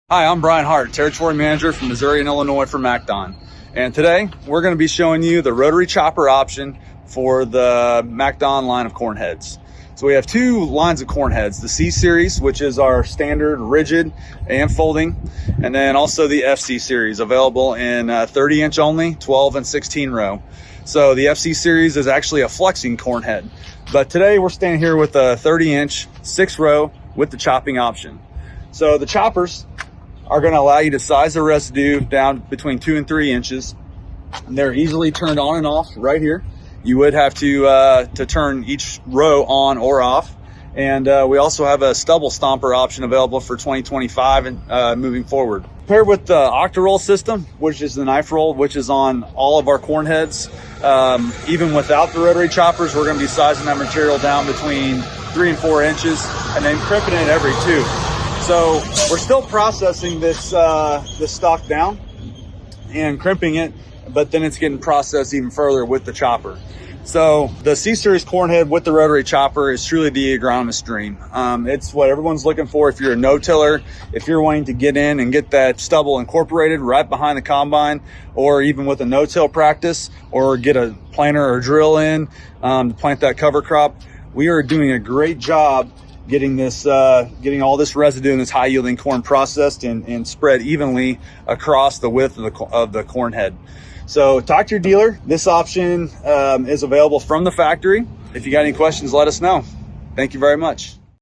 Hi, I'm Brian Hart, Territory Manager from Missouri and Illinois for MacDon. And today we're going to be showing you the rotary chopper option for the MacDon line of corn heads. So we have two lines of corn heads, the C series, which is our standard rigid and folding, and then also the FC series, available in 30-inch only, 12 and 16 row. So the FC series is actually a flexing corn head. But today we're standing here with a 30-inch 6 row with the chopping option. So the choppers are going to allow you to size the residue down between 2 and 3 inches. And they're easily turned on and off right here. You would have to turn each row on or off. And we also have a stubble stomper option available for 2025 and moving forward. Paired with the Octaroll system, which is the knife roll, which is on all of our corn heads. Even without the rotary choppers, we're going to be sizing that material down between 3 and 4 inches and then crimping it every 2. So we're still processing this stock down and crimping it, but then it's getting processed even further with the chopper. So the C-Series corn head with the rotary chopper is truly the agronomist dream. It's what everyone's looking for if you're a no-tiller, if you're wanting to get in and get that stubble incorporated right behind the combine, or even with a no-till practice, or get a planter or drill in to plant that cover crop. We are doing a great job getting all this residue and this high yielding corn processed and spread evenly across the width of the corn head. So talk to your dealer. This option is available from the factory. If you got any questions, let us know. Thank you very much.